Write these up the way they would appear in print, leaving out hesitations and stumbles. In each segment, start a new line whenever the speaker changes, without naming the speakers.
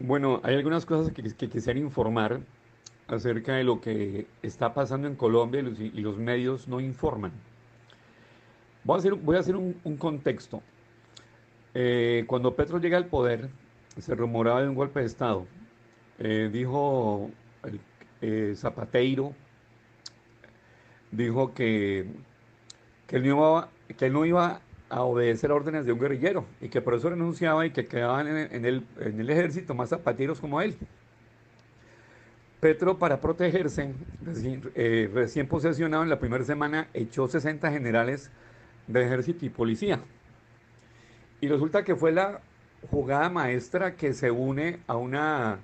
Bueno, hay algunas cosas que quisiera informar acerca de lo que está pasando en Colombia y los medios no informan. Voy a hacer un contexto. Cuando Petro llega al poder, se rumoraba de un golpe de Estado. Dijo el, Zapateiro, dijo que él no iba a obedecer órdenes de un guerrillero y que por eso renunciaba y que quedaban en el ejército más zapateros como él. Petro, para protegerse, recién posesionado en la primera semana, echó 60 generales de ejército y policía. Y resulta que fue la jugada maestra que se une a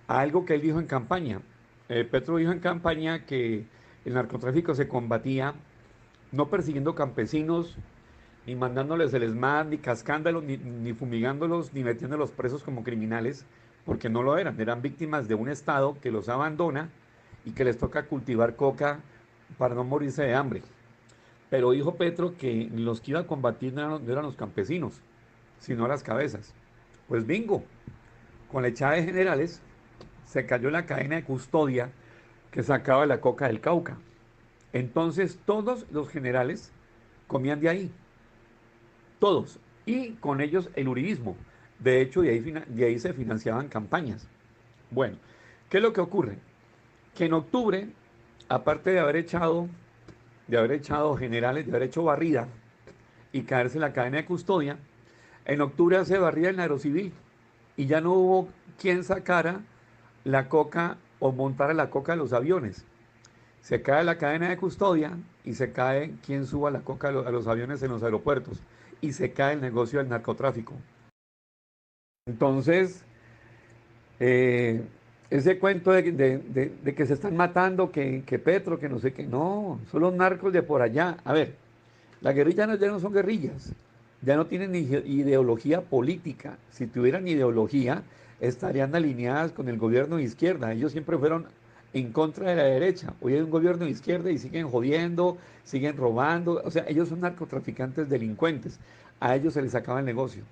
algo que él dijo en campaña. Petro dijo en campaña que el narcotráfico se combatía no persiguiendo campesinos, ni mandándoles el ESMAD, ni cascándolos, ni fumigándolos, ni metiéndolos presos como criminales, porque no lo eran. Eran víctimas de un Estado que los abandona y que les toca cultivar coca para no morirse de hambre. Pero dijo Petro que los que iba a combatir no eran los campesinos, sino las cabezas. Pues bingo, con la echada de generales se cayó la cadena de custodia que sacaba la coca del Cauca. Entonces todos los generales comían de ahí, todos, y con ellos el uribismo. De hecho, de ahí se financiaban campañas. Bueno, ¿qué es lo que ocurre? Que en octubre, aparte de haber echado generales, de haber hecho barrida y caerse la cadena de custodia, en octubre hace barrida el Aerocivil y ya no hubo quien sacara la coca o montara la coca a los aviones. Se cae la cadena de custodia y se cae quien suba la coca a los aviones en los aeropuertos y se cae el negocio del narcotráfico. Entonces, eh, ese cuento de que se están matando, que Petro, que no sé qué, no, son los narcos de por allá. A ver, las guerrillas ya no son guerrillas, ya no tienen ideología política. Si tuvieran ideología, estarían alineadas con el gobierno de izquierda. Ellos siempre fueron en contra de la derecha. Hoy hay un gobierno de izquierda y siguen jodiendo, siguen robando. O sea, ellos son narcotraficantes delincuentes. A ellos se les acaba el negocio.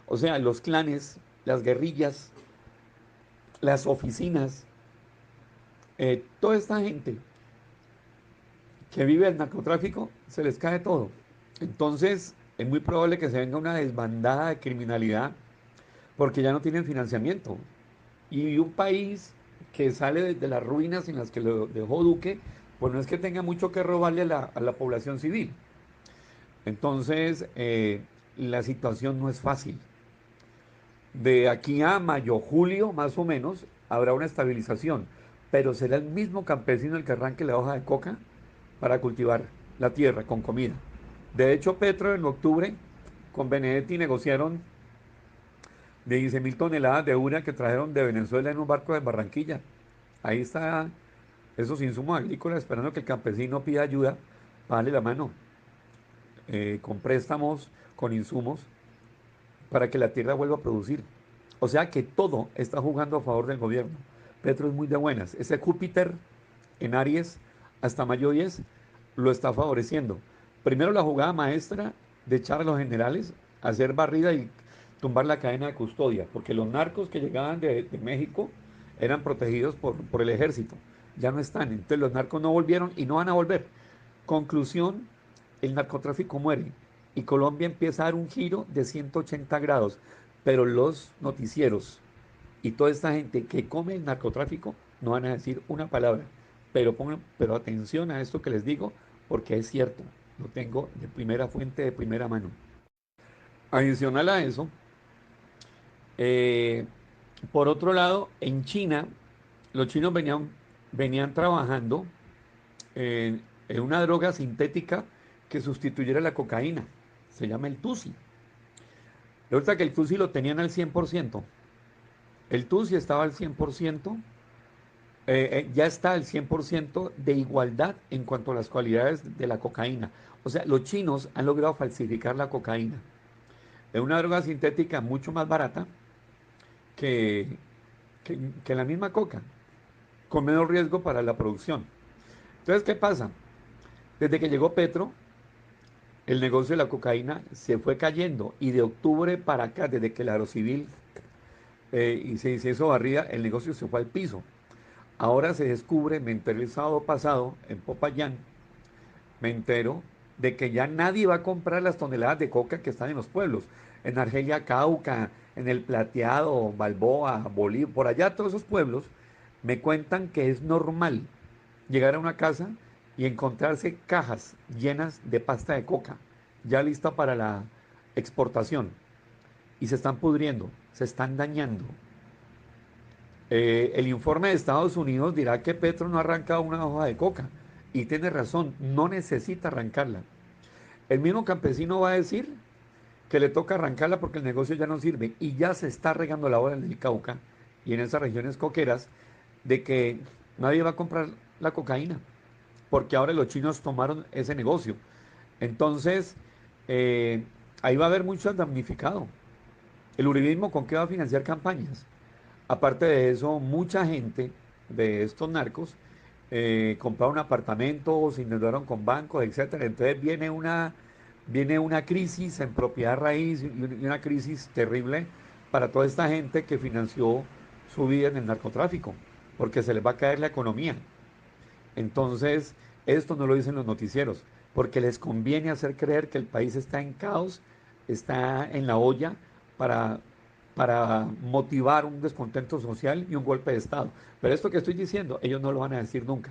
O sea, los clanes, las guerrillas, las oficinas, toda esta gente que vive el narcotráfico, se les cae todo. Entonces, es muy probable que se venga una desbandada de criminalidad porque ya no tienen financiamiento. Y un país que sale de las ruinas en las que lo dejó Duque, pues no es que tenga mucho que robarle a la población civil. Entonces, la situación no es fácil. De aquí a mayo, julio, más o menos, habrá una estabilización, pero será el mismo campesino el que arranque la hoja de coca para cultivar la tierra con comida. De hecho, Petro en octubre con Benedetti negociaron 15.000 toneladas de urea que trajeron de Venezuela en un barco de Barranquilla. Ahí está esos insumos agrícolas esperando que el campesino pida ayuda para darle la mano, con préstamos, con insumos, para que la tierra vuelva a producir. O sea que todo está jugando a favor del gobierno. Petro es muy de buenas. Ese Júpiter en Aries hasta mayo 10 lo está favoreciendo. Primero la jugada maestra de echar a los generales, hacer barrida y tumbar la cadena de custodia, porque los narcos que llegaban de México eran protegidos por el ejército. Ya no están. Entonces los narcos no volvieron y no van a volver. Conclusión, el narcotráfico muere y Colombia empieza a dar un giro de 180 grados, pero los noticieros y toda esta gente que come el narcotráfico no van a decir una palabra. Pero atención a esto que les digo, porque es cierto, lo tengo de primera fuente, de primera mano. Adicional a eso, eh, por otro lado, en China, los chinos venían trabajando en una droga sintética que sustituyera la cocaína. Se llama el TUSI. Resulta que el TUSI lo tenían al 100%. El TUSI estaba al 100%, ya está al 100% de igualdad en cuanto a las cualidades de la cocaína. O sea, los chinos han logrado falsificar la cocaína. Es una droga sintética mucho más barata que, que la misma coca, con menos riesgo para la producción. Entonces, ¿qué pasa? Desde que llegó Petro, el negocio de la cocaína se fue cayendo y de octubre para acá, desde que el Aerocivil y se hizo barrida, el negocio se fue al piso. Ahora se descubre, me enteré el sábado pasado en Popayán, me entero de que ya nadie va a comprar las toneladas de coca que están en los pueblos. En Argelia, Cauca, en El Plateado, Balboa, Bolívar, por allá todos esos pueblos, me cuentan que es normal llegar a una casa y encontrarse cajas llenas de pasta de coca, ya lista para la exportación. Y se están pudriendo, se están dañando. El informe de Estados Unidos dirá que Petro no ha arrancado una hoja de coca. Y tiene razón, no necesita arrancarla. El mismo campesino va a decir que le toca arrancarla porque el negocio ya no sirve. Y ya se está regando la bola en el Cauca y en esas regiones coqueras de que nadie va a comprar la cocaína. Porque ahora los chinos tomaron ese negocio. Entonces, eh, ahí va a haber mucho damnificado. El uribismo, ¿con qué va a financiar campañas? Aparte de eso, mucha gente de estos narcos compraron un apartamento, se endeudaron con bancos, etcétera. Entonces viene una crisis en propiedad raíz y una crisis terrible para toda esta gente que financió su vida en el narcotráfico, porque se les va a caer la economía. Entonces, esto no lo dicen los noticieros, porque les conviene hacer creer que el país está en caos, está en la olla para, para motivar un descontento social y un golpe de Estado. Pero esto que estoy diciendo, ellos no lo van a decir nunca.